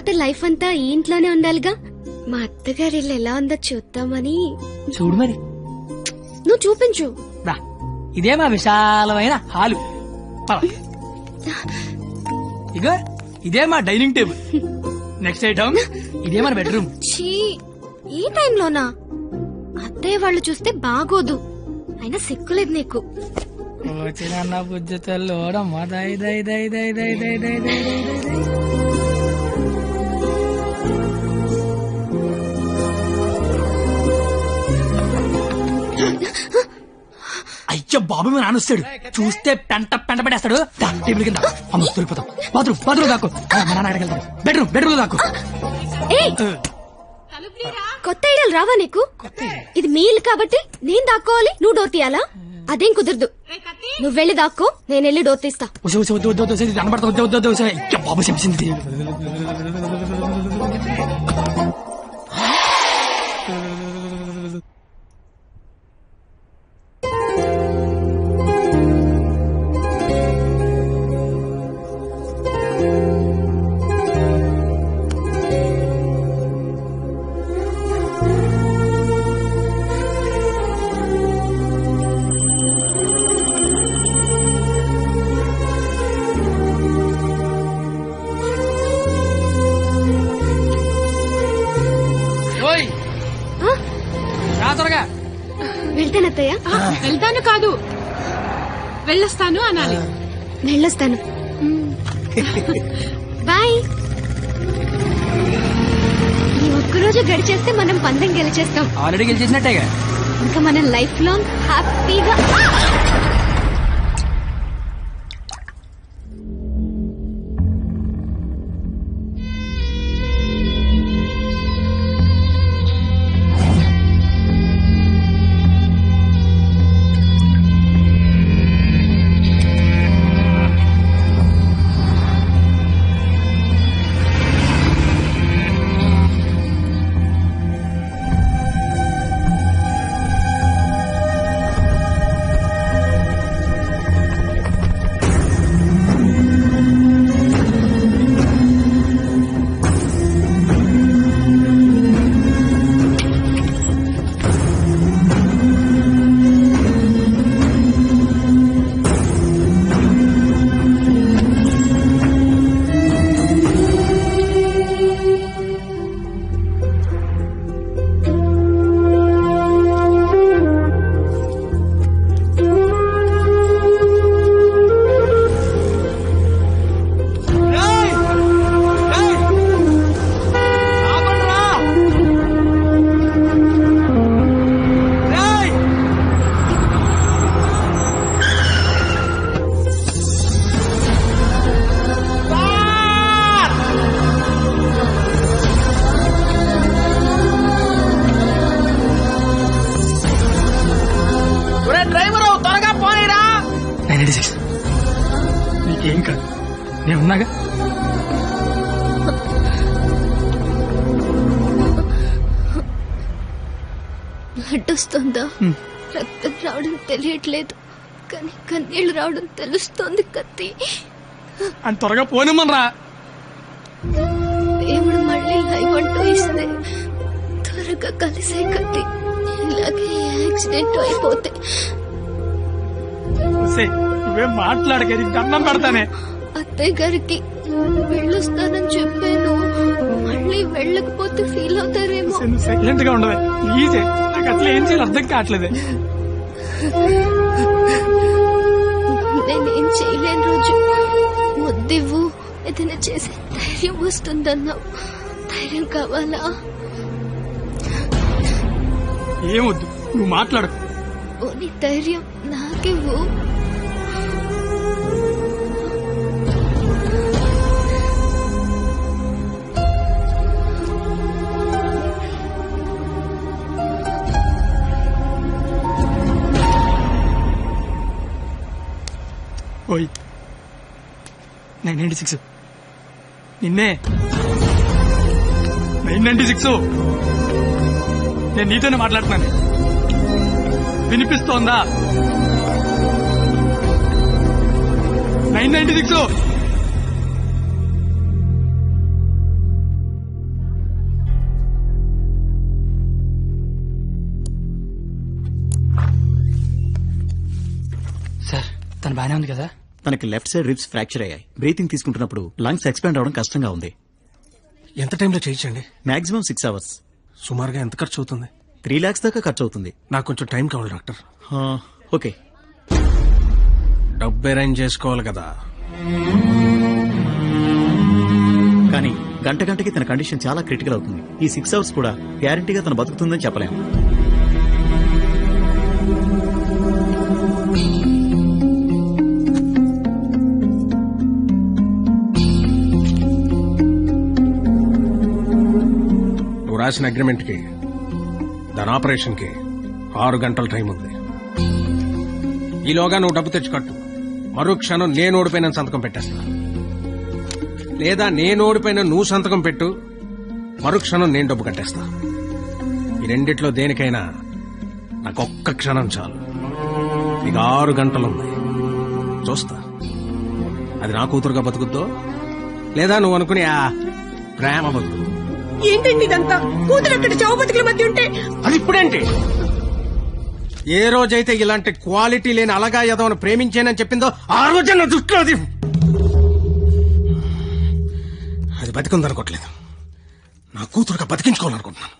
అతని లైఫ్ అంతా ఈ ఇంట్లోనే ఉండాలిగా. మా అత్తగారి ఇల్లు ఎలా ఉందో చూద్దామని. చూడు మరి. నువ్వు చూపించు. ఇదే మా విశాలమైన హాలు. ఇగో ఇదే మా డైనింగ్ టేబుల్. నెక్స్ట్ ఐటమ్ ఇదే మన బెడ్రూమ్. ఈ టైంలోనా? అత్తయ్య వాళ్ళు చూస్తే బాగోదు. అయినా సిక్కులేదు నీకు. వచ్చిన బుజ్జతల్లోడమ్మా దై దై దై దై దై దై దై దై దై. అయ్యో బాబు మీ నాన్న వస్తాడు. చూస్తే పెంట పడేస్తాడు. టేబుల్ కింద అమ్మ దొరికిపోతాం. బాత్రూమ్ దాక్కు. మా నాన్న అక్కడికి వెళ్తాడు. బెడ్రూమ్ దాక్కు. కొత్త ఐడియాలు రావా నీకు? ఇది మీ ఇల్లు కాబట్టి నేను దాక్కోవాలి, నువ్వు డోర్ తీయాలా? అదేం కుదరదు. నువ్వు వెళ్ళి దాక్కో, నేను వెళ్ళి డోర్ తీస్తా. బాబు చెప్పింది. వెళ్తానత్తయ్య. వెళ్తాను కాదు, వెళ్ళొస్తాను అనాలి. వెళ్ళొస్తాను. బాయ్. ఈ ఒక్కరోజు గడిచేస్తే మనం పందెం గెలిచేస్తాం. ఆల్రెడీ గెలిచేసినట్టేగా. ఇంకా మనం లైఫ్ లాంగ్ హ్యాపీగా. నీకేం కాదు, నేనున్నాగా. బ్లడ్ వస్తుందా? రక్తం రావడం తెలియట్లేదు, కానీ కన్నీళ్లు రావడం తెలుస్తోంది. కత్తి అని త్వరగా పోనిమ్మనరా. దేవుడు మళ్ళీ లైవ్ అంటూ ఇస్తే త్వరగా కలిసే కత్తి. ఇలాగే యాక్సిడెంట్ అయిపోతే నువ్వేం మాట్లాడక, దండం పెడతానే. అత్తయ్య గారికి వెళ్ళొస్తానని చెప్పాను, మళ్ళీ వెళ్ళకపోతే ఫీల్ అవుతారేమో. సైలెంట్ గా ఉండదు ప్లీజ్. నాకు అసలు ఏం చేయాలి అర్థం కావట్లేదు. నేనేం చేయలేని రోజు ముద్దివ్వు, ఏదైనా చేసే ధైర్యం వస్తుందన్నావు. ధైర్యం కావాలా? ఏమొద్దు, నువ్వు మాట్లాడు. ఓని ధైర్యం నాకివ్వు. ఓయ్ 996 నిన్నే. 996 నేను నీతోనే మాట్లాడుతున్నాను. వినిపిస్తోందా? 996 తను బానే ఉంది కదా? తనకి లెఫ్ట్ సైడ్ రిబ్స్ ఫ్రాక్చర్ అయ్యాయి. బ్రీతింగ్ తీసుకుంటున్నప్పుడు లంగ్స్ ఎక్స్పాండ్ అవడం కష్టంగా ఉంది. ఎంత టైంలో చేయించండి? Maximum 6 hours. సుమారుగా ఎంత ఖర్చు అవుతుంది? 3 lakhs దాకా ఖర్చు అవుతుంది. నాకు కొంచెం టైం కావాలి డాక్టర్. ఓకే, డబ్బు అరేంజ్ చేసుకోవాలి కదా. కానీ గంటకి తన కండిషన్ చాలా క్రిటికల్ అవుతుంది. ఈ 6 hours కూడా గ్యారంటీగా తను బతుకుతుందని చెప్పలేము. నువ్వు రాసిన అగ్రిమెంట్ కి దాని ఆపరేషన్ కి 6 గంటల టైం ఉంది. ఈలోగా నువ్వు డబ్బు తెచ్చి కట్టు. మరో క్షణం నేను ఓడిపోయిన సంతకం పెట్టేస్తా. లేదా నేను ఓడిపోయిన నువ్వు సంతకం పెట్టు, మరుక్షణం నేను డబ్బు కట్టేస్తా. ఈ రెండిట్లో దేనికైనా నాకు ఒక్క క్షణం చాలు. నీకు 6 గంటలుంది, చూస్తా అది నా కూతురుగా బతుకుద్దో లేదా నువ్వు అనుకుని ఆ ప్రేమ బతుకు. ఏంటండి ఇదంతా? కూతురు అక్కడ చావు బతుకుల మధ్య ఉంటే అది ఇప్పుడేంటి? ఏ రోజైతే ఇలాంటి క్వాలిటీ లేని అలగా ఏదో ప్రేమించానని చెప్పిందో ఆ రోజే నా దృష్టిలో అది బతికుందనుకోవట్లేదు. నా కూతురుగా బతికించుకోవాలనుకుంటున్నాను.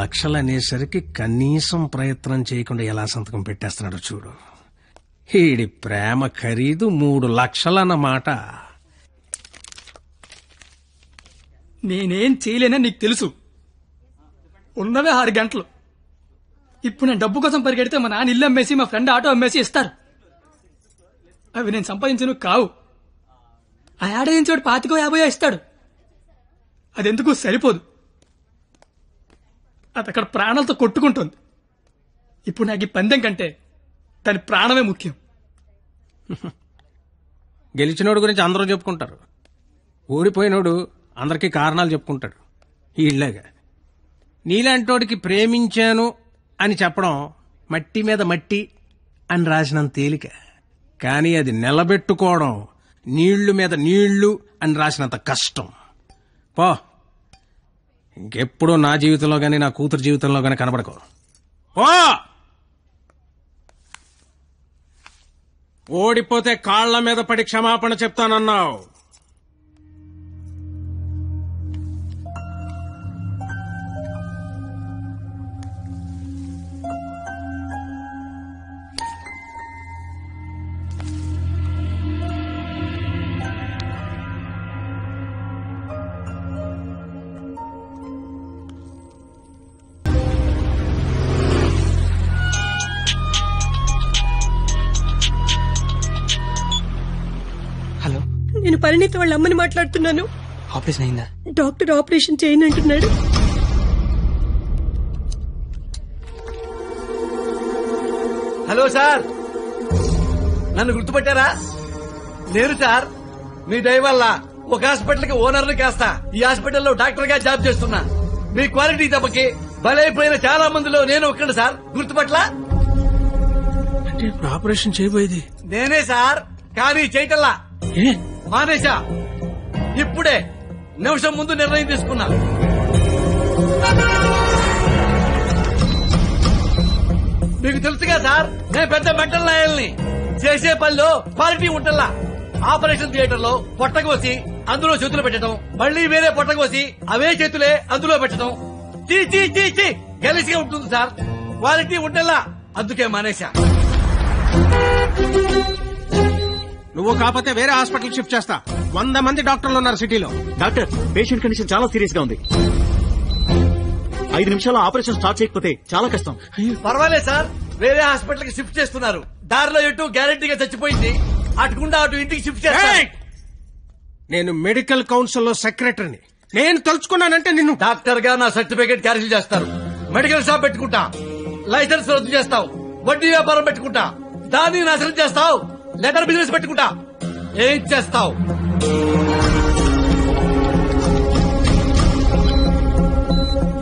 లక్షలు అనేసరికి కనీసం ప్రయత్నం చేయకుండా ఎలా సంతకం పెట్టేస్తున్నాడు చూడు. ఈడి ప్రేమ ఖరీదు 3 లక్షలన్నమాట. నేనేం చేయలేనని నీకు తెలుసు. ఉన్నవే 6 గంటలు. ఇప్పుడు నేను డబ్బు కోసం పరిగెడితే మా నాన్న ఇల్లు అమ్మేసి మా ఫ్రెండ్ ఆటో అమ్మేసి ఇస్తారు. అవి నేను సంపాదించను కావు. ఆ ఏడాదించోడు 25-50 ఇస్తాడు. అదెందుకు సరిపోదు. అది అక్కడ ప్రాణాలతో కొట్టుకుంటుంది. ఇప్పుడు నాకు ఈ పందెం కంటే దాని ప్రాణమే ముఖ్యం. గెలిచినోడు గురించి అందరూ చెప్పుకుంటారు, ఓడిపోయినోడు అందరికీ కారణాలు చెప్పుకుంటాడు. ఇళ్ళగా నీలాంటోడికి ప్రేమించాను అని చెప్పడం మట్టి మీద మట్టి అని రాసినంత తేలిక. కానీ అది నిలబెట్టుకోవడం నీళ్లు మీద నీళ్లు అని రాసినంత కష్టం. పో, ఇంకెప్పుడూ నా జీవితంలో గాని నా కూతురు జీవితంలో గాని కనబడకో. ఓడిపోతే కాళ్ల మీద పడి క్షమాపణ చెప్తానన్నావు. హలో, నేను పరిణీత వాళ్ళ అమ్మని మాట్లాడుతున్నాను. ఆపరేషన్ అయిందా? డాక్టర్ ఆపరేషన్ చేయనంటున్నాడు. హలో సార్, నన్ను గుర్తుపట్టారా? నేను సార్, మీ దయ వల్ల ఒక హాస్పిటల్ కి ఓనర్ని కాస్తా ఈ హాస్పిటల్లో డాక్టర్ గా జాబ్ చేస్తున్నా. మీ క్వాలిటీ దెబ్బకి బలైపోయిన చాలా మందిలో నేను ఒక్కడు సార్. గుర్తుపట్లా? అంటే ఇప్పుడు ఆపరేషన్ చేయబోయేది నేనే సార్, కానీ చేయటల్లా మానేశా. ఇప్పుడే నిమిషం ముందు నిర్ణయం తీసుకున్నా. మీకు తెలుసుగా సార్, నేను పెద్ద మెంటల్ నాయల్ని. చేసే పనిలో క్వాలిటీ ఉంటల్లా. ఆపరేషన్ థియేటర్ లో పొట్టకోసి అందులో చేతులు పెట్టడం, మళ్లీ వేరే పొట్టకోసి అవే చేతులే అందులో పెట్టడం చీ చీ చీ చీ గలీజ్గా ఉంటుంది సార్. క్వాలిటీ ఉంటల్లా, అందుకే మానేశా. నువ్వు కాకపోతే వేరే హాస్పిటల్ షిఫ్ట్ చేస్తా. 100 మంది డాక్టర్లు ఉన్నారు సిటీలో. డాక్టర్, పేషెంట్ కండిషన్ చాలా సీరియస్ గా ఉంది. 5 నిమిషాల్లో ఆపరేషన్ స్టార్ట్ చేయకపోతే చాలా కష్టం. పర్వాలేదు సార్, వేరే హాస్పిటల్ కి షిఫ్ట్ చేస్తున్నారు. దారిలో ఎటు గ్యారెంటీగా చచ్చిపోయింది. అటుకుండా అటు ఇంటికి షిఫ్ట్ చేస్తారు. నేను మెడికల్ కౌన్సిల్ లో సెక్రటరీని. నేను తలుచుకున్నానంటే నిన్ను డాక్టర్ గా నా సర్టిఫికేట్ క్యాన్సిల్ చేస్తారు. మెడికల్ షాప్ పెట్టుకుంటా, లైసెన్స్ రద్దు చేస్తావు. వడ్డీ వ్యాపారం పెట్టుకుంటా, దాన్ని నాశనం చేస్తావు. లెదర్ బిజినెస్ పెట్టుకుంటా. ఏం చేస్తావు?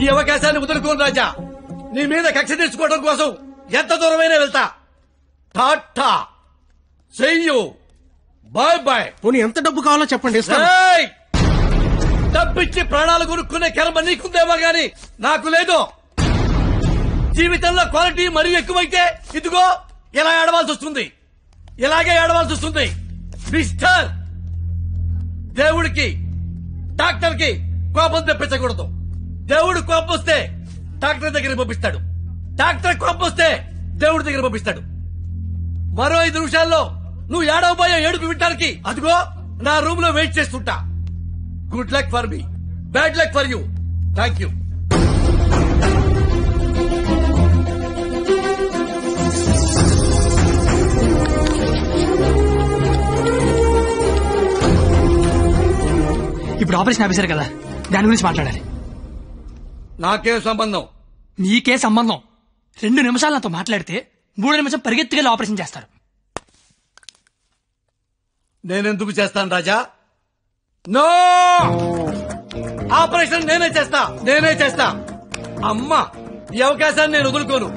ఈ అవకాశాన్ని వదులుకోను రాజా. నీ మీద కక్ష తీర్చుకోవడం కోసం ఎంత దూరమైనా వెళ్తా. టాటా, చెయ్యు, బాయ్ బాయ్. పోనీ ఎంత డబ్బు కావాలో చెప్పండి, ఇస్తాను. ఏయ్! డబ్బిచ్చి ప్రాణాలు కొనుక్కునే కర్మ నీకుందేమో గాని నాకు లేదు. జీవితంలో క్వాలిటీ మరీ ఎక్కువైతే ఇదిగో ఇలా ఏడవాల్సి వస్తుంది, ఇలాగే ఏడవాల్సి వస్తుంది. మిస్టర్, దేవుడికి డాక్టర్ కి కోపం తెప్పించకూడదు. దేవుడు కోపం వస్తే డాక్టర్ దగ్గరికి పంపిస్తాడు, డాక్టర్ కోపం వస్తే దేవుడి దగ్గర పంపిస్తాడు. మరో 5 నిమిషాల్లో నువ్వు ఏడవబోయే ఏడుపు వింటానికి అదిగో నా రూమ్ లో వెయిట్ చేస్తుంటా. Good luck for me, bad luck for you. Thank you. ఇప్పుడు ఆపరేషన్ ఆఫీసర్ కదా, దాని గురించి మాట్లాడాలి. నాకేం సంబంధం? నీకే సంబంధం. 2 నిమిషాలు నాతో మాట్లాడితే 3 నిమిషం పరిగెత్తుకెళ్ళి ఆపరేషన్ చేస్తారు. నేనెందుకు చేస్తాను రాజా? నో, ఆపరేషన్ నేనే చేస్తా. అమ్మా, ఈ అవకాశాన్ని నేను వదులుకోను.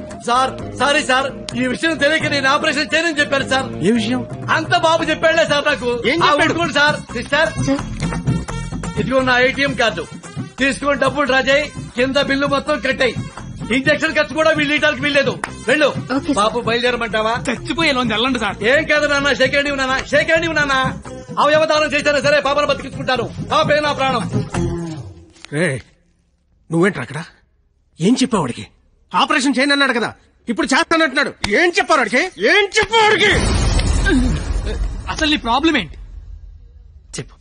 సారీ సార్, ఈ విషయం తెలియక నేను ఆపరేషన్ చేయనని చెప్పాను సార్. ఏ విషయం? అంత బాబు చెప్పాడులే సార్ నాకు. ఏం చెప్పాడు? ఊరుకోండి సార్. సిస్టర్, ఇదిగో నా ATM కార్డు తీసుకుని డబ్బులు రాజాయి, కింద బిల్లు మొత్తం కట్టాయి. ఇంజక్షన్ ఖర్చు కూడా వీళ్ళు ఇవ్వడానికి వీల్లేదు. వెళ్ళు. బాబు బయలుదేరమంటావా? చచ్చిపోయే వెళ్ళండి సార్. ఏం కాదు నాన్న, షేక్ హ్యాండ్ ఇవ్వు నాన్న. అవయవదానం చేశారా సరే, పాపను బతికించుకుంటాను. పాపే నా ప్రాణం. రే, నువ్వేంట్రా అక్కడ? ఏం చెప్పావు వాడికి? ఆపరేషన్ చేయను అన్నాడు కదా, ఇప్పుడు చేస్తానంటున్నాడు. ఏం చెప్పావు వాడికి? అసలు నీ ప్రాబ్లం ఏంటి చెప్పు.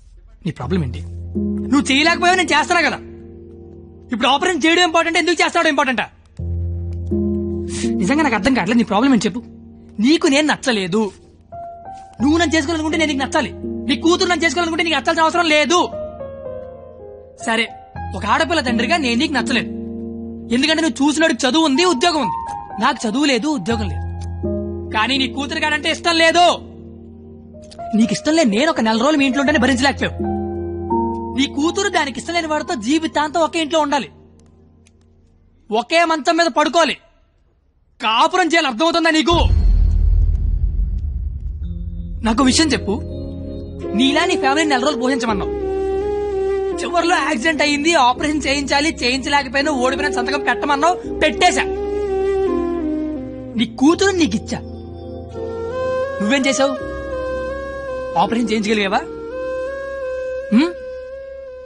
నీ ప్రాబ్లం ఏంటి? నువ్వు చేయలేకపోయావు, నేను చేస్తానా కదా. ఇప్పుడు ఆపరేషన్ చేయడం ఇంపార్టెంట్, ఎందుకు చేస్తాడు ఇంపార్టెంటా? నిజంగా నాకు అర్థం కావట్లేదు. నీ ప్రాబ్లం ఏంటి చెప్పు. నీకు నేను నచ్చలేదు. నువ్వు నన్ను చేసుకోవాలనుకుంటే నేను నీకు నచ్చాలి. నీ కూతురు నన్ను చేసుకోవాలనుకుంటే నీకు నచ్చాల్సిన అవసరం లేదు. సరే, ఒక ఆడపిల్ల తండ్రిగా నేను నీకు నచ్చలేదు. ఎందుకంటే నువ్వు చూసినోడికి చదువు ఉంది, ఉద్యోగం ఉంది. నాకు చదువు లేదు, ఉద్యోగం లేదు. కానీ నీ కూతురు కాడంటే ఇష్టం లేదు. నీకు ఇష్టం లేదు, నేను ఒక 4 రోజులు మీ ఇంట్లో ఉంటేనే భరించలేకపోయావు. నీ కూతురు దానికి ఇష్టం లేని వాడితో జీవితాంతం ఒకే ఇంట్లో ఉండాలి, ఒకే మంచం మీద పడుకోవాలి, కాపురం చేయాలి. అర్థమవుతుందా నీకు? నాకు విషయం చెప్పు. నీలా నీ ఫ్యామిలీని 4 రోజులు పోషించమన్నావు. చివరిలో యాక్సిడెంట్ అయ్యింది, ఆపరేషన్ చేయించలేకపోయినా ఓడిపోయిన సంతకం పెట్టమన్నావు, పెట్టేశా. నీ కూతురు నీకిచ్చా. నువ్వేం చేసావు? ఆపరేషన్ చేయించగలిగావా?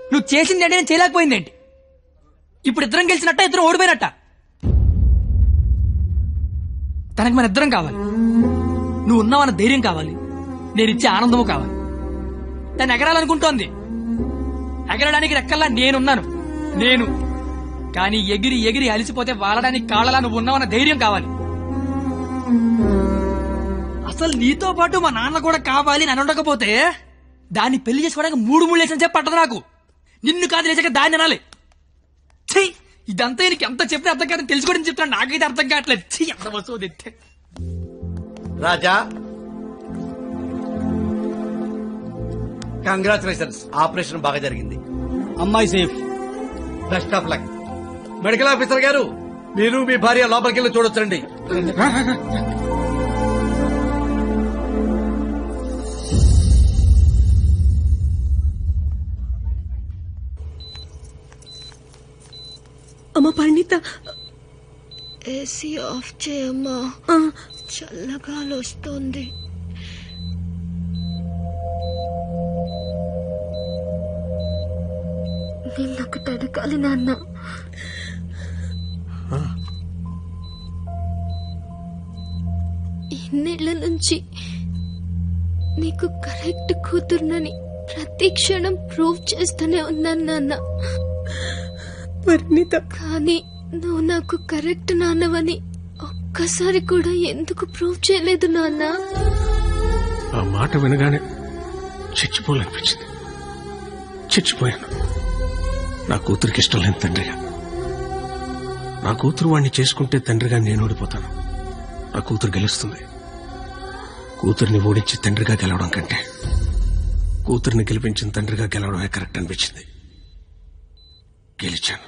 నువ్వు చేసింది అంటే నేను చేయలేకపోయిందేంటి? ఇప్పుడు ఇద్దరం గెలిచినట్ట, ఇద్దరం ఓడిపోయినట్ట? తనకి మన ఇద్దరం కావాలి. నువ్వు ఉన్నావన్న ధైర్యం కావాలి, నేను ఇచ్చే ఆనందము కావాలి. తను ఎగరాలనుకుంటోంది, ఎగరడానికి రెక్కల్లా నేనున్నాను. కానీ ఎగిరి ఎగిరి అలిసిపోతే వాలడానికి కాళ్ళలా నువ్వు ఉన్నావన్న ధైర్యం కావాలి. అసలు నీతో పాటు మా నాన్న కూడా కావాలి. నన్ను ఉండకపోతే దాన్ని పెళ్లి చేసుకోవడానికి 3 లేసిన చెప్పి పట్టదు నాకు. నిన్ను కాదు లేచాక దాన్ని అనాలి. చెయ్యి, ఇదంతా నీకు ఎంత చెప్పినా అర్థం కాదని తెలుసుకోవడం చెప్తాను. నాకైతే అర్థం కావట్లేదు. చెయ్యి, అంత వస్తువు తెస్తే. రాజా, కంగ్రాచులేషన్స్, ఆపరేషన్ బాగా జరిగింది. అమ్మాయి safe. Best of luck. Medical officer గారు, మీరు మీ భార్య లోపలికి వెళ్ళి చూడొచ్చండి. అమ్మ పరిణిత, ఏసీ ఆఫ్ చేయమ్మా, చల్లగాలి వస్తోంది. నిన్నొకటి అడగాలి నాన్న. ఇన్నేళ్ల నుంచి నీకు కరెక్ట్ కూతుర్నని ప్రతి క్షణం ప్రూవ్ చేస్తూనే ఉన్నాను నాన్న. పరిణిత, కానీ నువ్వు నాకు కరెక్ట్ నాన్నవని ఒక్కసారి కూడా ఎందుకు ప్రూవ్ చేయలేదు నాన్న? ఆ మాట వినగానే చచ్చిపోవాలనిపించింది. చచ్చిపోయాను. నా కూతురికి ఇష్టం లేని తండ్రిగా. నా కూతురు వాడిని చేసుకుంటే తండ్రిగా నేను ఓడిపోతాను. నా కూతురు గెలుస్తుంది. కూతుర్ని ఓడించి తండ్రిగా గెలవడం కంటే కూతుర్ని గెలిపించిన తండ్రిగా గెలవడమే కరెక్ట్ అనిపించింది. గెలిచాను.